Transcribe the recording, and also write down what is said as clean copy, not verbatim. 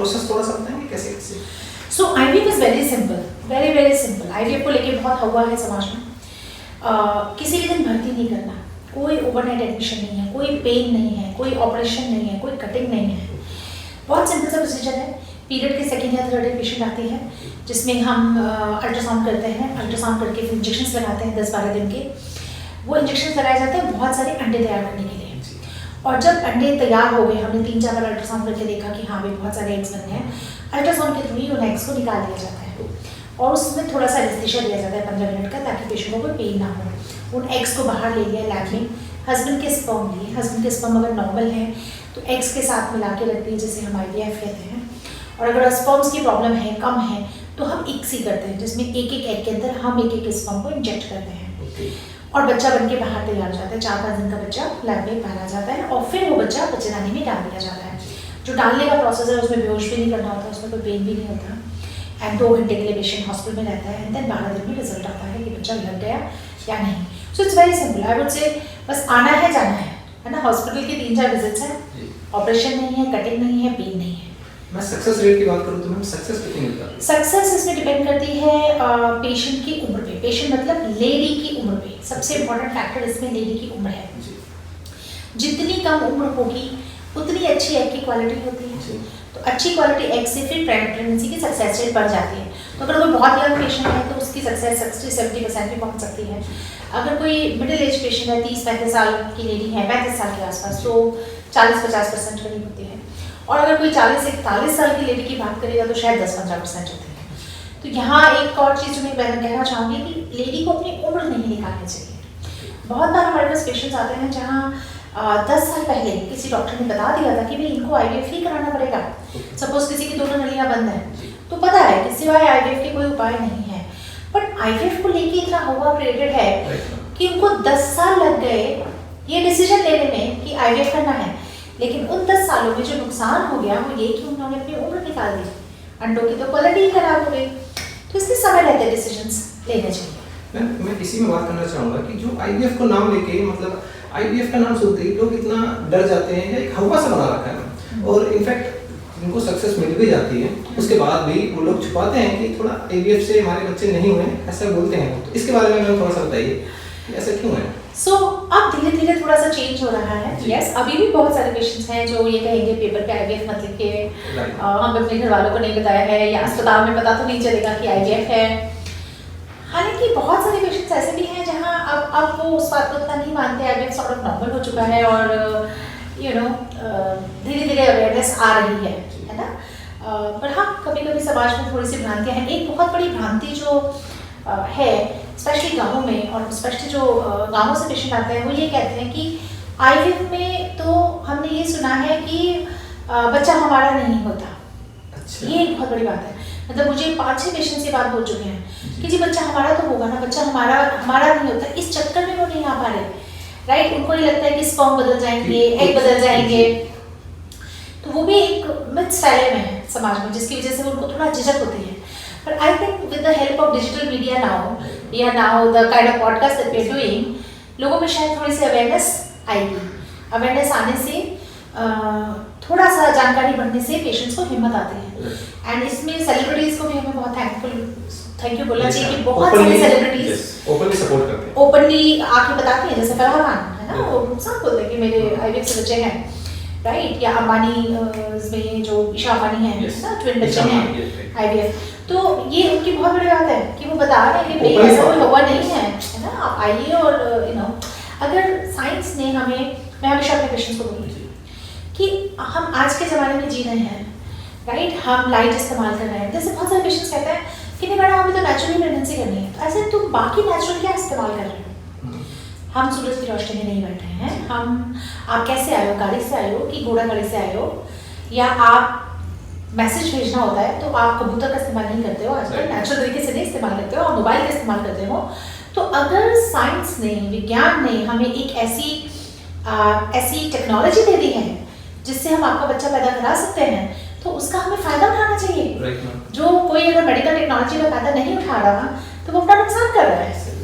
Process थोड़ा सा बताएंगे कैसे कैसे? So IVF is very simple, very very simple. IVF को लेके बहुत हवा है समाज में। किसी भी दिन भर्ती नहीं करना, कोई ओवरनाइट एडमिशन नहीं है, कोई पेन नहीं है, कोई ऑपरेशन नहीं है, कोई कटिंग नहीं है। बहुत सिंपल सा प्रोसीजर है। पीरियड के सेकेंड या थर्ड डे पेशेंट आती है, जिसमें हम अल्ट्रासाउंड करते हैं। अल्ट्रासाउंड करके फिर इंजेक्शन लगाते हैं 10-12 दिन के। वो इंजेक्शन लगाए जाते हैं बहुत सारे अंडे तैयार करने के लिए। और जब अंडे तैयार हो गए, हमने 3-4 बार अल्ट्रासाउंड करके देखा कि हाँ भाई बहुत सारे एग्स बन गए हैं, अल्ट्रासाउंड के थ्रू ही उन एग्स को निकाल दिया जाता है और उसमें थोड़ा सा एनेस्थीसिया दिया जाता है 15 मिनट का, ताकि पेशेंट को कोई पेन ना हो। उन एग्स को बाहर ले लिया लैब में, हस्बैंड के स्पर्म लिए। हस्बैंड के स्पर्म अगर नॉर्मल है तो एग्स के साथ मिला के रख दिए, जिसे हम IVF कहते हैं। और अगर स्पर्म्स की प्रॉब्लम है, कम है, तो हम इक्सी करते हैं, जिसमें एक एक एग के अंदर हम एक एक स्पर्म को इंजेक्ट करते हैं और बच्चा बन के बाहर तैयार हो जाता है। 4-5 दिन का बच्चा लैब में बाहर जाता है और फिर वो बच्चा बच्चेदानी में डाल दिया जाता है। जो डालने का प्रोसेस है उसमें बेहोश भी नहीं करना होता, उसमें कोई पेन भी नहीं होता। एंड 2 घंटे के लिए पेशेंट हॉस्पिटल में रहता है एंड देन 12 दिन में रिजल्ट आता है कि बच्चा लग गया या नहीं। So it's very simple. I would say बस आना है, जाना है ना। हॉस्पिटल के 3-4 विजिट्स हैं, ऑपरेशन नहीं है, कटिंग नहीं है, पेन नहीं है। मैं सक्सेस रेट की बात करूं तो मैम सक्सेस कितनी मिलता है? सक्सेस इसमें डिपेंड करती है पेशेंट की उम्र पे। पेशेंट मतलब लेडी की उम्र पे। सबसे इम्पोर्टेंट फैक्टर इसमें लेडी की उम्र है। जितनी कम उम्र होगी उतनी अच्छी एग की क्वालिटी होती है। तो अच्छी क्वालिटी एग से फिर प्रेगनेंसी की सक्सेस रेट बढ़ जाती है। तो अगर कोई बहुत यंग पेशेंट है तो उसकी सक्सेस 60-70% भी पहुंच सकती है। अगर कोई मिडिल एज पेशेंट है, 30-35 साल की लेडी है, 35 साल के आसपास, तो 40-50% करीब होती है। और अगर कोई 40 से 41 साल की लेडी की बात करेगा तो शायद 10-15% होती है। तो यहाँ एक और चीज़ मैं कहना चाहूँगी कि लेडी को अपनी उम्र नहीं निकालनी चाहिए। बहुत बार हमारे पास पेशेंट्स आते हैं जहाँ 10 साल पहले किसी डॉक्टर ने बता दिया था कि भाई इनको IVF ही कराना पड़ेगा। सपोज किसी की दोनों नलियाँ बंद हैं, तो पता है कि सिवाय IVF के कोई उपाय नहीं है। बट IVF को लेके इतना हुआ क्रिएटेड है कि उनको 10 साल लग गए ये डिसीजन लेने में कि IVF करना है। लेकिन उन 10 सालों में जो नुकसान हो गया वो ये कि उन्होंने अपनी उम्र निकाल दी, अंडों की तो क्वालिटी ही खराब हो गई। तो इसलिए समय रहते डिसीजंस लेने चाहिए। मैं इसी में बात करना चाहूँगा कि जो IVF को नाम लेके, मतलब IVF का नाम सुनते ही लोग इतना डर जाते हैं या एक हवा सा बना रखा है। और इनफैक्ट जिनको सक्सेस मिल भी जाती है उसके बाद भी वो लोग छुपाते हैं कि थोड़ा IVF से हमारे बच्चे नहीं हुए, ऐसा बोलते हैं। तो इसके बारे में हमें थोड़ा सा बताइए कि ऐसा क्यों है? अब धीरे धीरे थोड़ा सा चेंज हो रहा है। यस, अभी भी बहुत सारे पेशेंट्स हैं जो ये कहेंगे पेपर पे IVF मत लिखिए, हम अपने घर वालों को नहीं बताया है, या अस्पताल में पता तो नहीं चलेगा कि IVF है। हालांकि बहुत सारे पेशेंट्स ऐसे भी हैं जहां अब वो उस बात को उतना नहीं मानते। IVF सॉर्ट ऑफ नॉर्मल हो चुका है और धीरे धीरे अवेयरनेस आ रही है ना। पर हाँ, कभी कभी समाज में थोड़ी सी भ्रांतियाँ हैं। एक बहुत बड़ी भ्रांति जो है स्पेशली गाँवों में, और स्पेशली जो गाँवों से पेशेंट आते हैं, वो ये कहते हैं कि IVF में तो हमने ये सुना है कि बच्चा हमारा नहीं होता। अच्छा। ये एक बहुत बड़ी बात है। मतलब मुझे 5-6 पेशेंट्स ये बात बोल चुके हैं कि जी बच्चा हमारा तो होगा ना, बच्चा हमारा नहीं होता। इस चक्कर में वो नहीं आ पा रहे, राइट। उनको ये लगता है कि स्पर्म बदल जाएंगे, एग बदल जाएंगे। तो वो भी एक मिथ्स फैले में है समाज में, जिसकी वजह से उनको थोड़ा झिझक होती है। But I think with the help of digital media now the kind of podcast that we are doing, लोगों में शायद थोड़ी सी अवेयरनेस आएगी। अवेयरनेस आने से थोड़ा सा जानकारी बढ़ने से पेशेंट्स को हिम्मत आती है। एंड इसमें सेलिब्रिटीज को भी हमें बहुत थैंक यू बोलना चाहिए कि बहुत सारे सेलिब्रिटीज ओपनली सपोर्ट करते हैं, ओपनली आके बताती हैं। जैसे फराह खान है ना, वो सब बोलते हैं कि मेरे IVF से बच्चे हैं, राइट। या अंबानी में जो ईशा अंबानी है ना, ट्विन बच्चे हैं IVF। तो ये उनकी बहुत बड़ी बात है कि वो बता रहे हैं कि भाई ऐसा कोई हुआ नहीं है ना, आप आइए। और अगर साइंस ने हमें, मैं हमेशा अपने पेशेंट्स को बोलूँगी कि हम आज के ज़माने में जी रहे हैं, राइट। हम लाइट इस्तेमाल कर रहे हैं। जैसे बहुत सारे पेशेंट्स कहते हैं कि नहीं मैडम हमें तो नेचुरली प्रेगनेंसी करनी है। तो ऐसे तुम बाकी नेचुरल क्या इस्तेमाल कर रहे हो? हम सूरज की रोशनी में नहीं बैठे हैं। आप कैसे आए हो? गाड़ी से आए हो कि घोड़ा गाड़ी से आए हो? या आप मैसेज भेजना होता है तो आप कबूतर का इस्तेमाल नहीं करते हो, आजकल नेचुरल तरीके से नहीं इस्तेमाल करते हो, आप मोबाइल का इस्तेमाल करते हो। तो अगर साइंस ने, विज्ञान ने हमें एक ऐसी टेक्नोलॉजी दे दी है जिससे हम आपका बच्चा पैदा करा सकते हैं, तो उसका हमें फायदा उठाना चाहिए। जो कोई अगर मेडिकल टेक्नोलॉजी का फायदा नहीं उठा रहा तो वो अपना नुकसान कर रहा है।